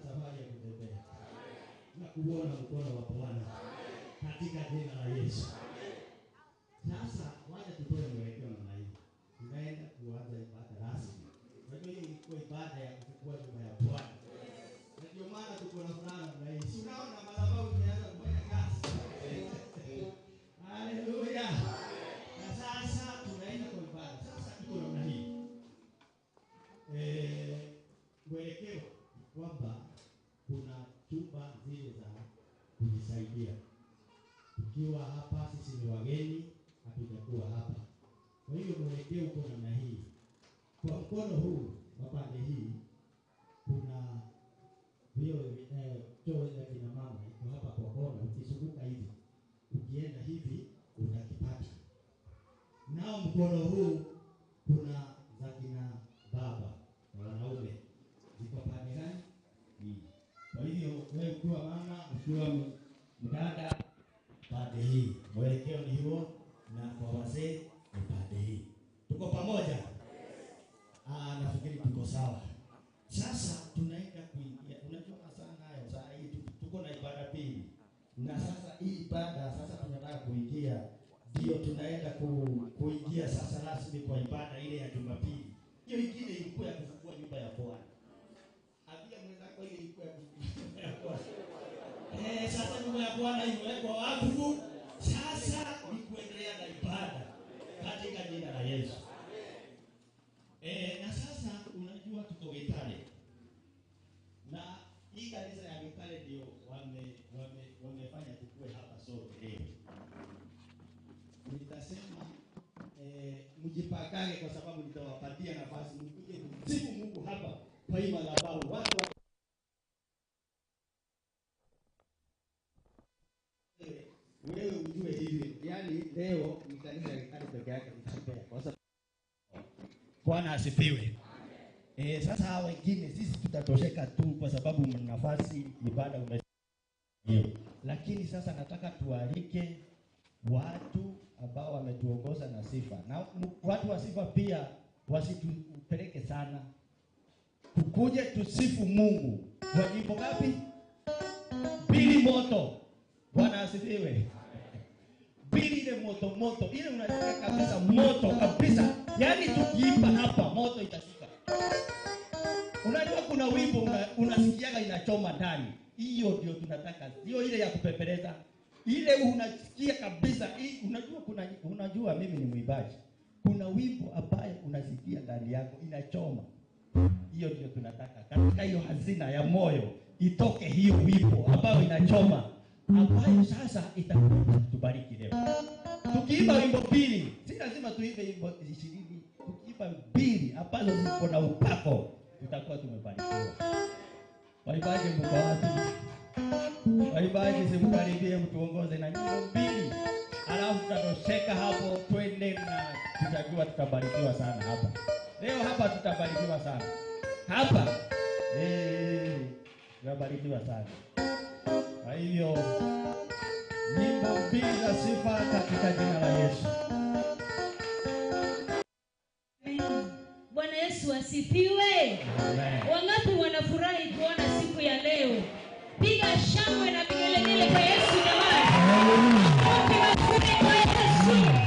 safari ya kutembea. Na kuona mkono wa Bwana katika jina la Yesu. Sasa wacha tutoe mwelekeo namna hii. Tunaenda kuanza ibada rasmi. Unajua hii ilikuwa ibada ya kufungua nyumba ya Bwana. Na ndio maana tuko na furaha namna hii. Si unaona madhabahu imeanza kufanya kazi. Haleluya. Na sasa tunaenda kwa ibada. Sasa tuko namna hii. Mwelekeo kwamba kuna chumba zile za kujisaidia. Tukiwa hapa sisi ni wageni, hatujakuwa hapa. Kwa hiyo mwelekeo uko namna hii. Kwa mkono huu wa pande hii kuna vio choo za kina mama iko hapa kwa kona. Ukizunguka hivi, ukienda hivi utakipata. Nao mkono huu kuna za kina baba na wanaume. Ziko pande gani? Hii. Kwa hivyo wewe ukiwa mama, ukiwa mdada, pande hii. Mwelekeo ni huo, na kwa wazee ni pande hii. Tuko pamoja? Nafikiri tuko sawa. Sasa tunaenda kuingia. Unajua sana nayo saa hii tuko na ibada pili. Na sasa hii ibada sasa tunataka kuingia, ndio tunaenda kuingia sasa rasmi kwa ibada ile ya Jumapili. Hiyo ingine ilikuwa ya kufungua nyumba ya Bwana. Abia mwenzako ile ilikuwa ya kufungua nyumba ya Bwana. Sasa nyumba ya Bwana imewekwa wakfu. Sasa ni kuendelea na ibada katika jina la Yesu. Na sasa unajua tuko Gitare. Na hii kanisa ya Gitare ndio wamefanya tukue hapa sote leo. Nitasema mjipakane kwa sababu nitawapatia nafasi mkuje kumsifu Mungu hapa kwa hii madhabahu. Watu wewe ujue hivi, yani leo ni kanisa la Gitare peke yake nitapea. Kwa sababu Bwana asifiwe. Sasa hao wengine sisi tutatosheka tu kwa sababu mna nafasi ibada hiyo. Lakini sasa nataka tualike watu ambao wametuongoza na sifa. Na watu wa sifa pia wasitupeleke sana. Tukuje tusifu Mungu. Kwa nyimbo ngapi? Bili moto. Bwana asifiwe. Bili ile moto. Ile unasikia kabisa moto kabisa. Yaani tukiimba hapa moto itashuka. Unajua kuna wimbo unasikiaga inachoma ndani. Hiyo ndio tunataka. Sio ile ya kupepeleza. Ile unasikia kabisa. Unajua mimi ni mwimbaji. Kuna wimbo ambaye unasikia ndani yako inachoma. Hiyo ndio tunataka. Katika hiyo hazina ya moyo itoke hiyo wimbo ambayo inachoma. Ambayo sasa itakubariki leo. Tukiimba wimbo pili, si lazima tuimbe wimbo 20. Tukiimba mbili ambazo ziko na upako, tutakuwa tumebarikiwa. Waibaje mko wapi? Waibaje simkaribie mtuongoze na nyimbo mbili. Alafu tutatosheka hapo, twende na tutajua tutabarikiwa sana hapa. Leo hapa tutabarikiwa sana. Hapa tutabarikiwa sana. Kwa hivyo nyimbo mbili za sifa katika jina la Yesu. Bwana Yesu asifiwe. Wangapi wanafurahi kuona siku ya leo? Piga shangwe na vigelegele kwa Yesu jamani. Piga kwa Yesu.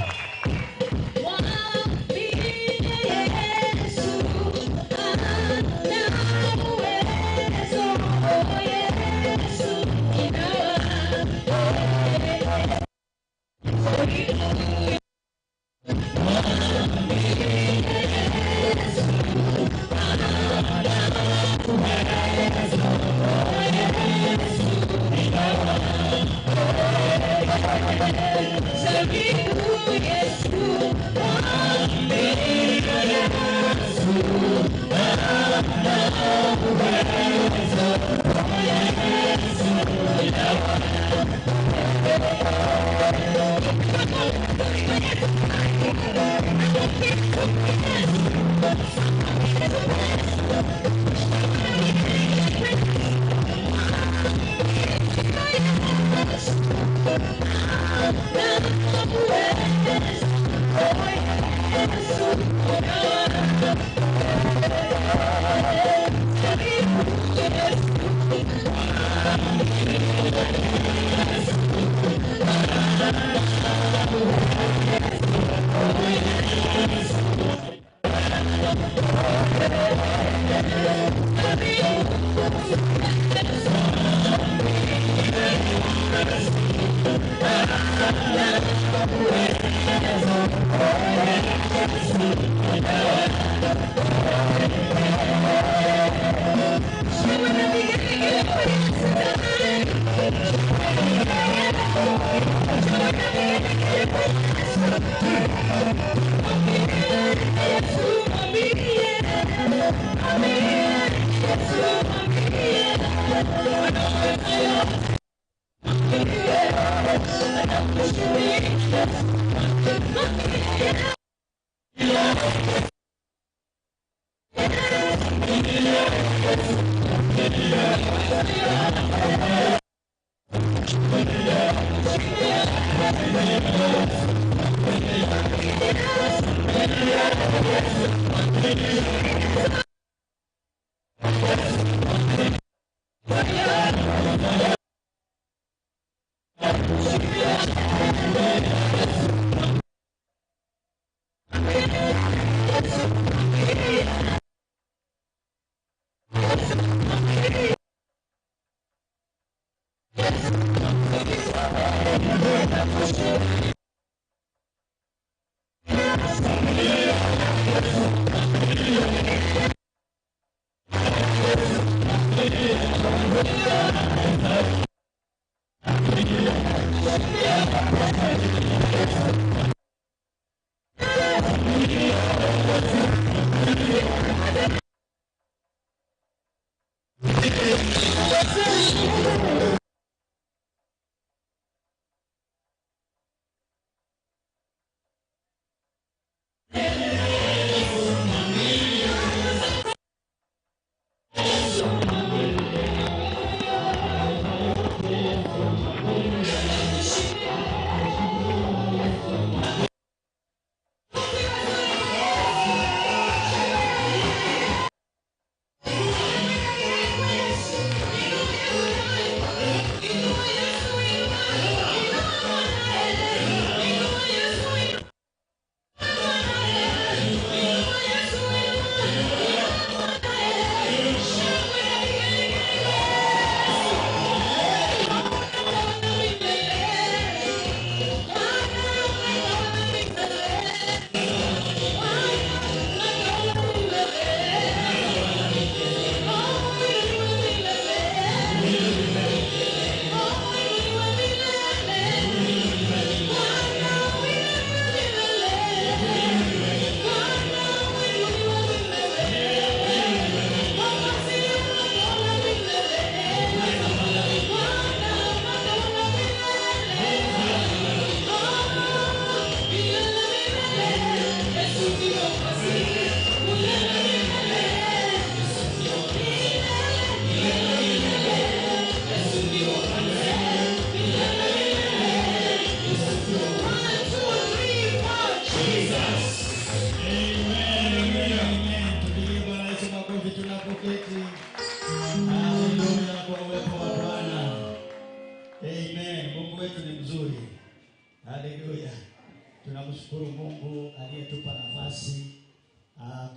Tunamshukuru Mungu aliyetupa nafasi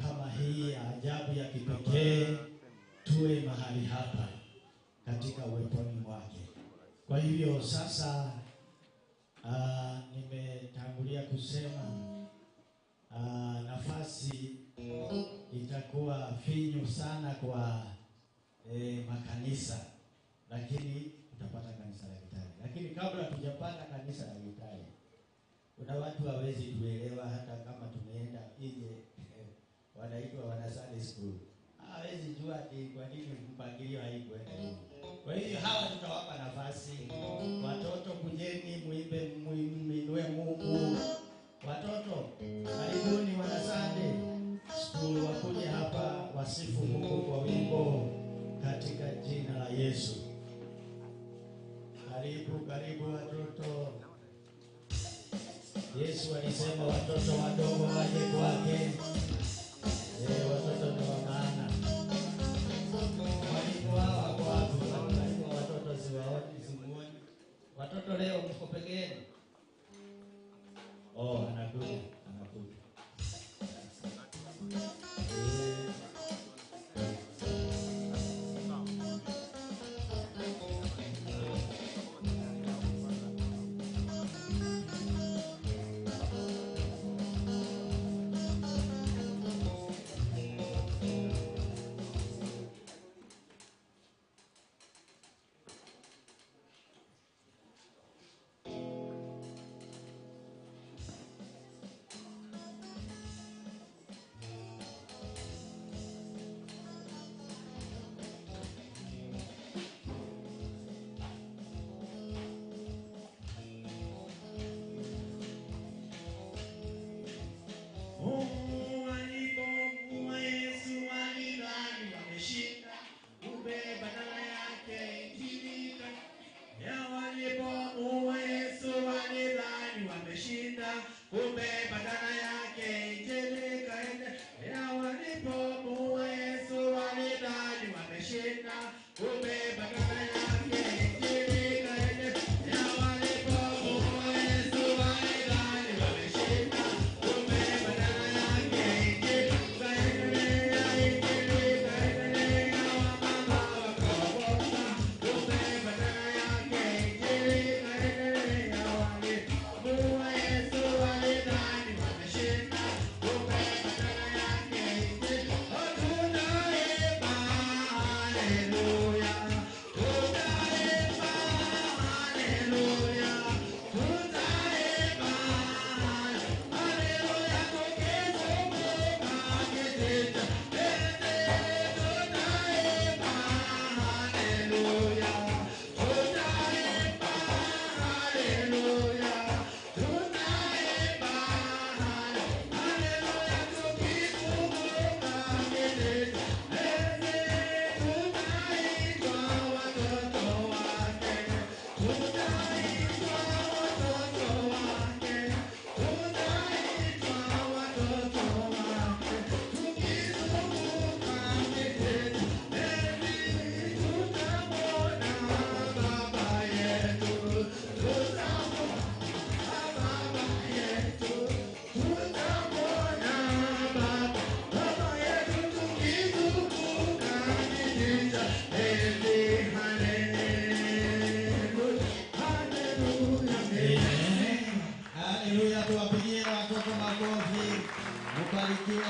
kama hii ajabu ya kipekee tuwe mahali hapa katika uweponi mwake. Kwa hivyo sasa nimetangulia kusema nafasi itakuwa finyu sana kwa makanisa, lakini tutapata kanisa la Kitale. Lakini kabla tujapata kanisa la Kitale, kuna watu hawezi kuelewa hata kama tumeenda nje wanaitwa wana Sunday school. Hawezi jua ati kwa nini mpangilio haikuenda hivi. Kwa hiyo hawa tutawapa nafasi. Watoto kujeni muimbe muinue Mungu. Watoto karibuni wana Sunday school wakuje hapa wasifu Mungu kwa wimbo katika jina la Yesu. Karibu watoto. Yesu alisema watoto wadogo waje kwake. Watoto ni wa maana. Walimu wao wako hapo. Watoto simuoni. Watoto leo mko peke yenu. Anakuja.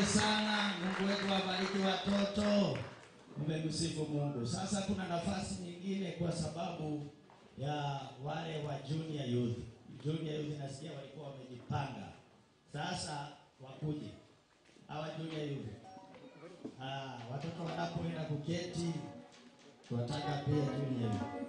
sana. Mungu wetu awabariki watoto. Mmemsifu Mungu. Sasa kuna nafasi nyingine kwa sababu ya wale wa junior youth. Junior youth nasikia walikuwa wamejipanga. Sasa wakuje. Hawa junior youth. Watoto wanapoenda kuketi tunataka pia junior youth.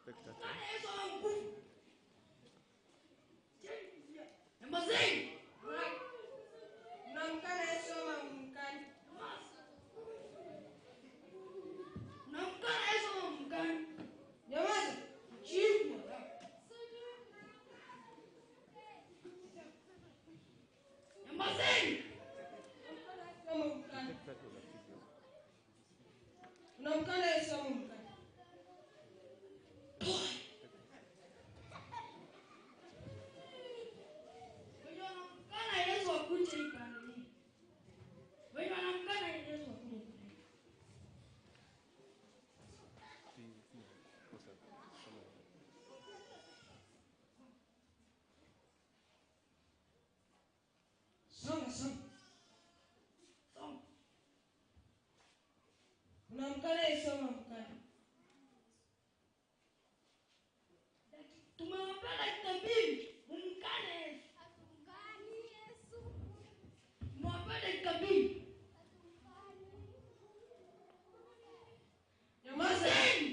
Take that. Unamkana Yesu unamkana. Tumewapenda kitabiri, mkane Yesu. Hatumkani Yesu. Mwapenda kitabiri. Nyamazeni.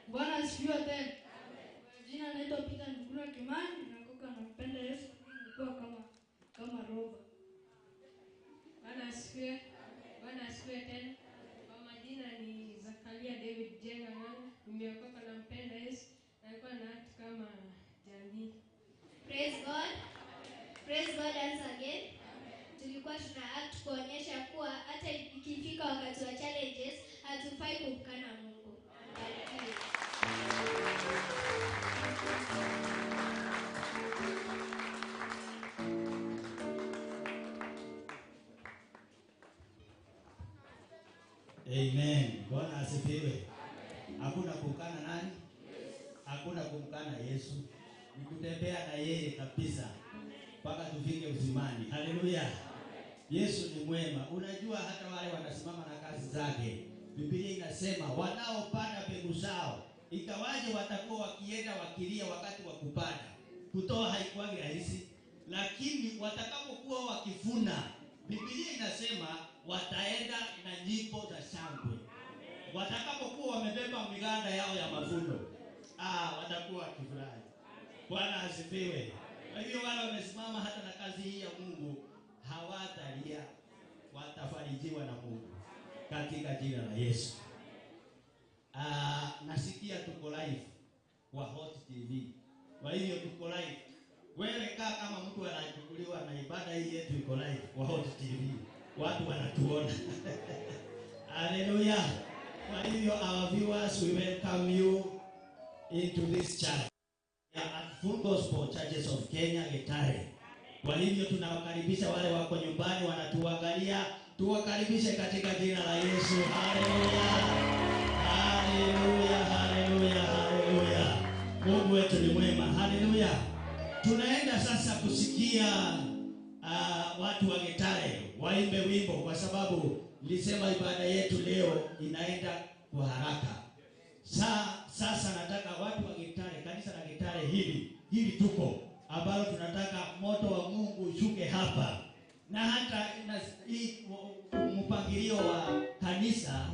Bwana asifiwe tena. Jina naitwa Peter Ndugura Kimani, nakoka nampenda Yesu nilikuwa kama roba. Bwana asifiwe tena. Kwa majina ni Zakaria David Jenga Ng'anga. Nimeokoka nampenda Yesu. Nilikuwa na hati kama jamii. Praise God. Praise God once again. Tulikuwa tuna act kuonyesha kuwa hata ikifika wakati wa challenges hatufai kumkana Mungu. Barikiwe. Amen. Bwana asifiwe. Hakuna kumkana nani? Hakuna kumkana Yesu. Ni kutembea na yeye kabisa mpaka tufike uzimani. Haleluya. Yesu ni mwema. Unajua hata wale wanasimama na kazi zake, Biblia inasema wanaopanda mbegu zao, ikawaje watakuwa wakienda wakilia wakati wa kupanda. Kutoa haikuwa rahisi, lakini watakapokuwa wakivuna, Biblia inasema wataenda na nyimbo za shangwe. Watakapokuwa wamebeba miganda yao ya mavuno, watakuwa kifurahi. Bwana asifiwe. Kwa hivyo wale wamesimama hata na kazi hii ya Mungu hawatalia, watafarijiwa na Mungu katika jina la Yesu. Nasikia tuko live kwa Hot TV. Kwa hivyo tuko live. Wewe kama mtu anachukuliwa na ibada hii yetu iko live kwa Hot TV. Watu wanatuona. Hallelujah. Kwa hivyo our viewers, we welcome you into this church. At Full Gospel Churches of Kenya, Gitare. Kwa hivyo tunawakaribisha wale wako nyumbani wanatuangalia, tuwakaribishe katika jina la Yesu. Hallelujah. Hallelujah, hallelujah, hallelujah. Mungu wetu ni mwema. Hallelujah. Tunaenda sasa kusikia watu wa Gitare waimbe wimbo, kwa sababu nilisema ibada yetu leo inaenda kwa haraka. Sasa nataka watu wa Gitare, kanisa la Gitare hili tuko ambalo tunataka moto wa Mungu ushuke hapa. Na hata mpangilio wa kanisa,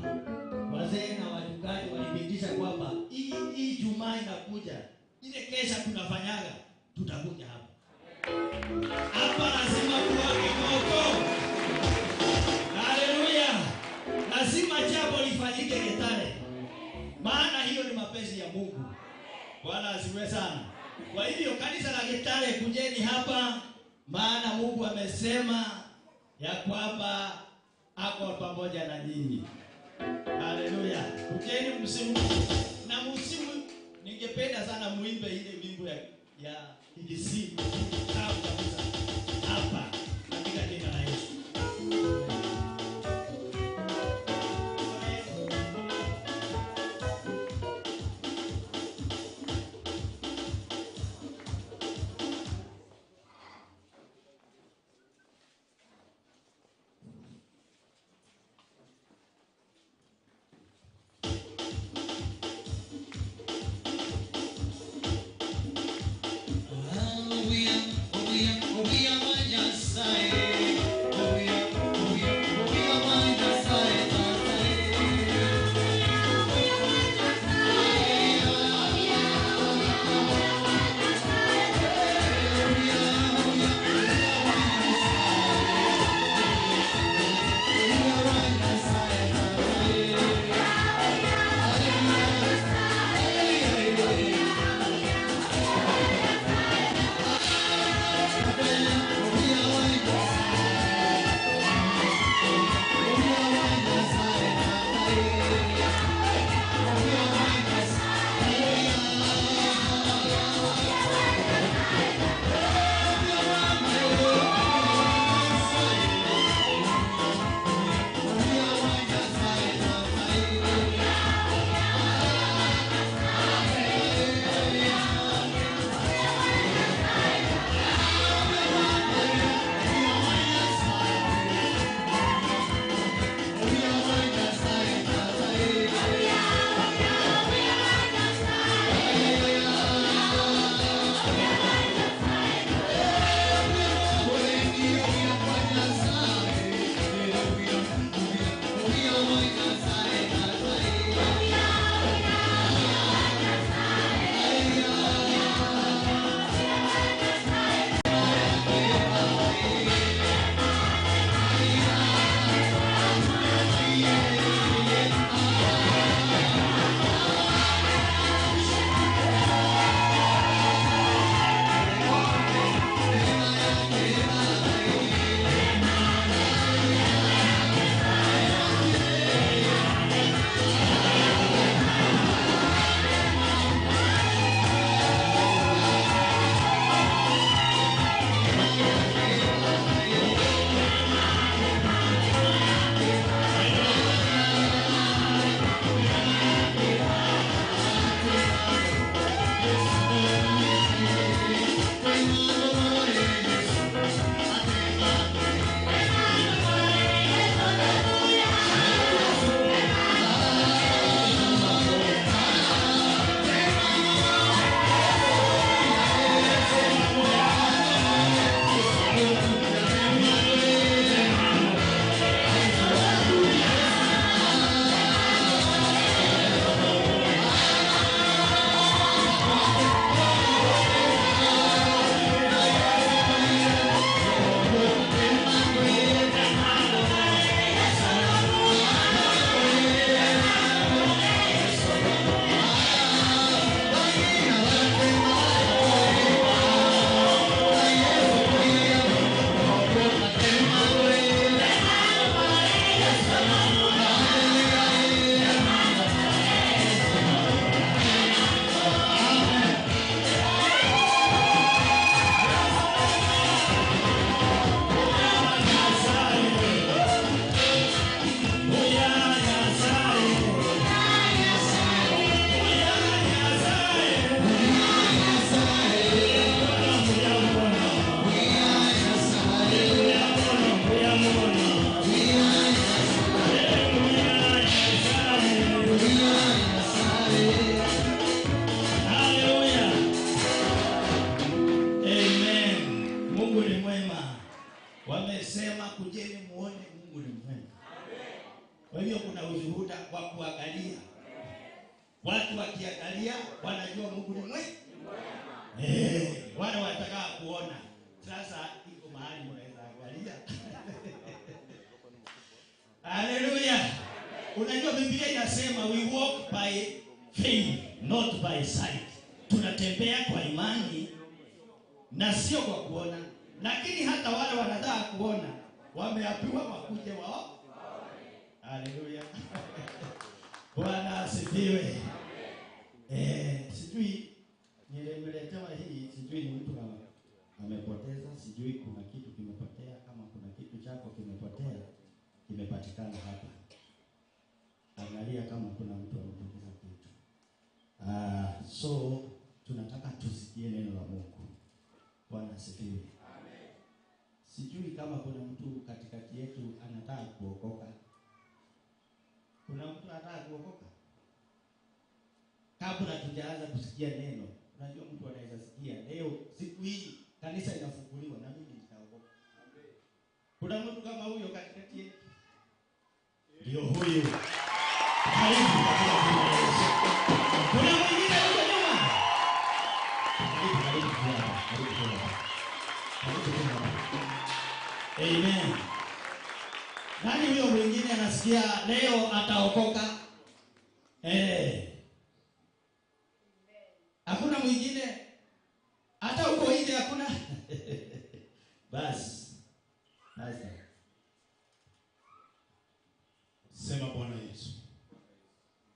wazee na wachungaji walipitisha kwamba hii Jumaa inakuja, ile kesha tunafanyaga, tutakuja hapa. Hapa lazima kuwake moto. Haleluya. Lazima jambo lifanyike Gitare. Maana hiyo ni mapenzi ya Mungu. Bwana asifiwe sana. Kwa hivyo kanisa la Gitare, kujeni hapa, maana Mungu amesema ya kwamba ako pamoja na nyinyi. Haleluya. Kujeni msimu na msimu, ningependa sana muimbe ile wimbo ya Kigisi kabisa hapa katika jina la Yesu. We wanajua Mungu ni mwema. Wale wataka kuona. Sasa iko mahali unaweza angalia. Haleluya. Unajua Biblia inasema we walk by faith, not by sight. Tunatembea kwa imani na sio kwa kuona. Lakini hata wale wanataka kuona wameambiwa wakuje wao. Haleluya. Bwana asifiwe. Sijui nimeletewa hii, sijui ni mtu amepoteza, sijui kuna kitu kimepotea, kama kuna kitu chako kimepotea, kimepatikana hapa. Angalia kama kuna mtu amepoteza kitu. So tunataka tusikie neno la Mungu. Bwana asifiwe. Amen. Sijui kama kuna mtu katikati yetu anataka kuokoka. Kuna mtu anataka kuokoka? Kabla tujaanza kusikia neno, unajua mtu anaweza sikia leo siku hii kanisa inafunguliwa na mimi nitaokoka. Amen. Kuna mtu kama huyo katikati yetu? Ndio huyo. Karibu katika jina la Yesu. Kuna mwingine huko nyuma? Karibu Amen. Nani huyo mwingine anasikia leo ataokoka? Hakuna mwingine? Hata huko nje hakuna? Basi. Sema Bwana Yesu.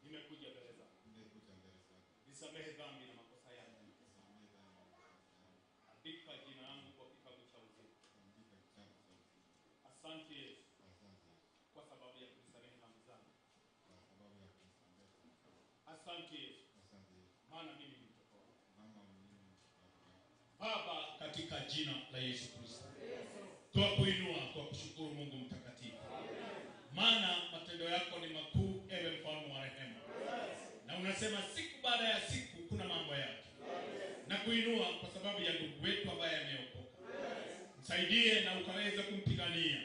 Nimekuja mbele zako. Nisamehe dhambi na makosa yangu. Andika jina langu kwa kitabu cha uzima. Asante Yesu. Kwa sababu ya kunisamehe dhambi zangu. Asante Yesu. Maana mimi ni mtoto wako. Baba, katika jina la Yesu Kristo. Tunakuinua kwa kushukuru Mungu mtakatifu. Maana matendo yako ni makuu, ewe mfalme wa rehema. Na unasema siku baada ya siku kuna mambo yake. Na kuinua kwa sababu ya ndugu wetu ambaye ameokoka. Msaidie na ukaweza kumpigania.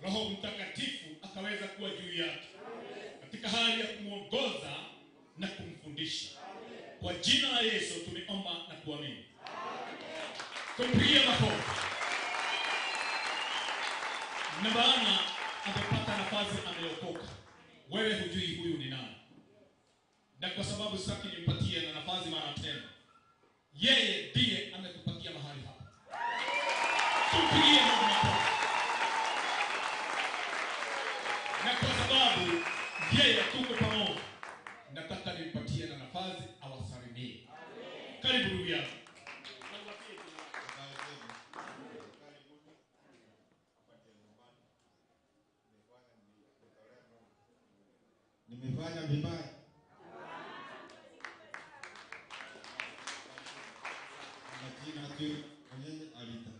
Roho Mtakatifu akaweza kuwa juu yake. Katika hali ya kumuongoza na kumfundisha. Kwa jina la Yesu tumeomba na kuamini. Tupigie makofi. Na maana amepata nafasi, ameokoka. Wewe hujui huyu ni nani. Na kwa sababu sitaki nimpatie na nafasi mara tena. Yeye ndiye amekupatia mahali hapa. Tupigie makofi. Na kwa sababu yeye tuko pamoja, nataka nimpatie na nafasi awasalimie. Karibu ndugu yangu. Nimefanya vibaya. Majina tu Mwenyenye Alita.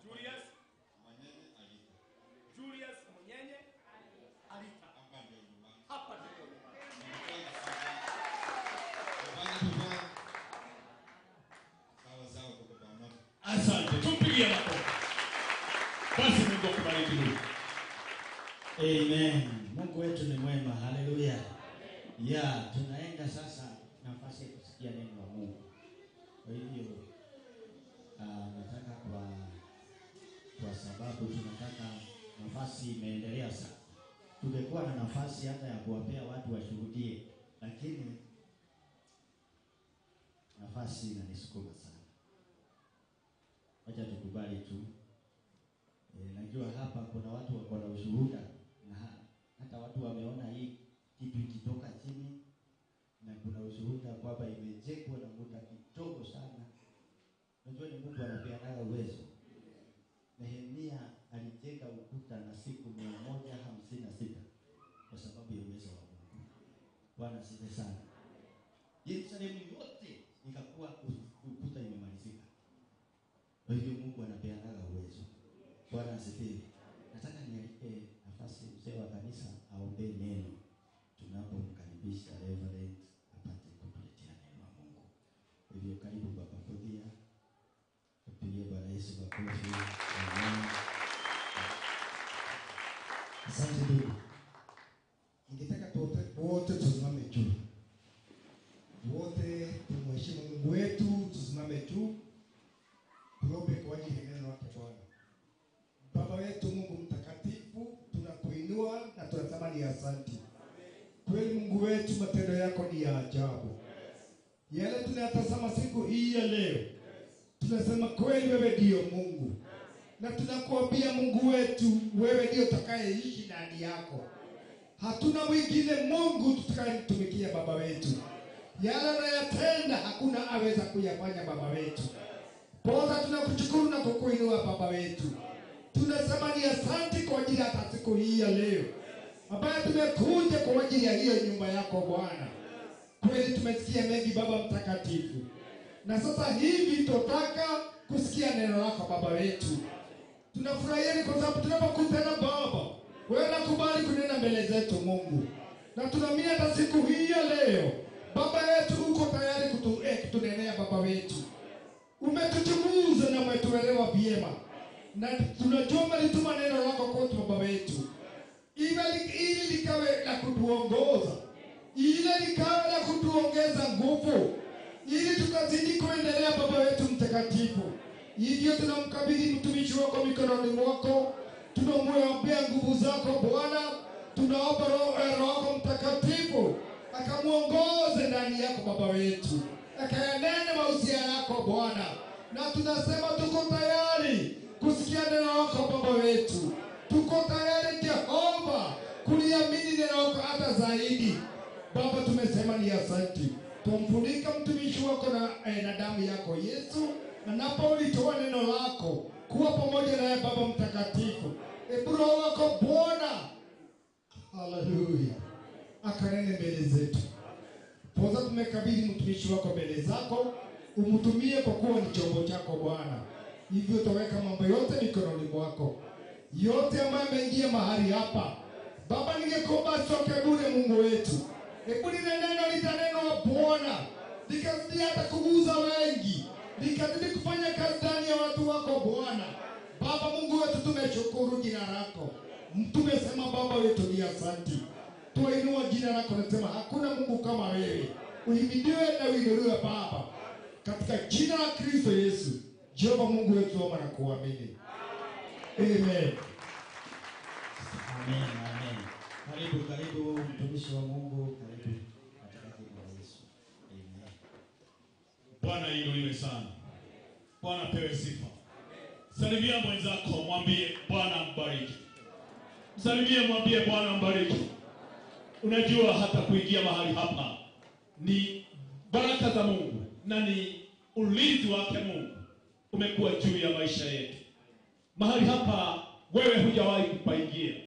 Julius Mwenyenye Alita. Julius Mwenyenye Alita. Hapa ndio nyumbani. Hapa ndio nyumbani. Nimefanya vibaya. Sawa tuko pamoja. Asante. Tumpigie makofi. Basi Mungu akubariki. Amen. Mungu wetu ni mwema. Haleluya. Tunaenda sasa nafasi ya kusikia neno la Mungu. Kwa hivyo nataka kwa sababu tunataka nafasi imeendelea sana. Tungekuwa na nafasi hata ya kuwapea watu washuhudie, lakini nafasi inanisukuma sana. Acha tukubali tu. Najua hapa kuna watu wako na ushuhuda na hata watu wameona hii kitu ikitoka chini, na kuna ushuhuda kwamba imejengwa na muda kidogo sana. Unajua ni Mungu anapeana uwezo. Nehemia alijenga ukuta na siku 156 kwa sababu ya uwezo wa Mungu. Bwana asifiwe sana. Yerusalemu yote ikakuwa ukuta imemalizika. Kwa hivyo Mungu anapeana uwezo. Bwana asifiwe. Nataka nialike nafasi mzee wa kanisa aombe neno tunapomkaribisha Reverend apate kutuletea neno la Mungu. Kwa hivyo karibu baba Fodhia. Tupigie Bwana Yesu makofi. Amen. Asante ndugu. Ningetaka wote tusimame juu. Wote matendo yako ni ya ajabu. Yale tunayatazama siku hii ya leo, tunasema kweli wewe ndio Mungu. Na tunakuambia Mungu wetu, wewe ndio utakayeishi ndani yako. Hatuna mwingine Mungu tutakayemtumikia Baba wetu. Yale unayotenda hakuna aweza kuyafanya Baba wetu. Bwana, tunakushukuru na kukuinua Baba wetu. Tunasema ni asante kwa ajili ya siku hii ya leo, ambayo tumekuja kwa ajili ya hiyo nyumba yako Bwana. Kweli tumesikia mengi Baba mtakatifu, na sasa hivi tunataka kusikia neno lako Baba wetu. Tunafurahia kwa sababu tunapokutana Baba, wewe unakubali kunena mbele zetu Mungu. Na tunaamini hata siku hii ya leo Baba yetu uko tayari kutunenea Baba wetu. Umetuchunguza na umetuelewa vyema, na tunajua umelituma neno lako kwetu Baba wetu, ili likawe la kutuongoza, ili likawe la kutuongeza nguvu, ili tukazidi kuendelea Baba wetu mtakatifu. Hivyo tunamkabidhi mtumishi wako mikononi mwako, tunamwombea nguvu zako Bwana. Tunaomba Roho wako mtakatifu akamuongoze ndani yako Baba wetu, akayanene mausia yako Bwana. Na tunasema tuko tayari kusikia neno lako Baba wetu. Tuko tayari Jehova kuliamini neno lako hata zaidi. Baba, tumesema ni asante. Tumfunika mtumishi wako na damu yako Yesu, anapolitoa neno lako kuwa pamoja naye Baba mtakatifu. Roho wako Bwana, haleluya, akanene mbele zetu. Poza tumekabidhi mtumishi wako mbele zako, umtumie kwa kuwa ni chombo chako Bwana. Hivyo taweka mambo yote mikononi mwako, yote ambayo ameingia mahali hapa Baba, ningekuomba soke bure Mungu wetu. Hebu neno litanenwa Bwana, likazidi hata kuguza wengi, likazidi kufanya kazi ndani ya watu wako Bwana. Baba Mungu wetu, tumeshukuru jina lako. Tumesema Baba wetu ni asante. Tuinua jina lako, nasema hakuna Mungu kama wewe. Uhimidiwe na uinuliwe Baba, katika jina la Kristo Yesu. Jehova Mungu wetu, tuomba na kuamini. Amen. Amen, amen. Karibu mtumishi wa Mungu, karibu katika jina la Yesu. Amen. Bwana inuliwe sana. Bwana pewe sifa. Salimia mwenzako, mwambie Bwana mbariki. Salimia, mwambie Bwana mbariki. Unajua hata kuingia mahali hapa ni baraka za Mungu na ni ulinzi wake Mungu umekuwa juu ya maisha yetu. Mahali hapa wewe hujawahi kupaingia.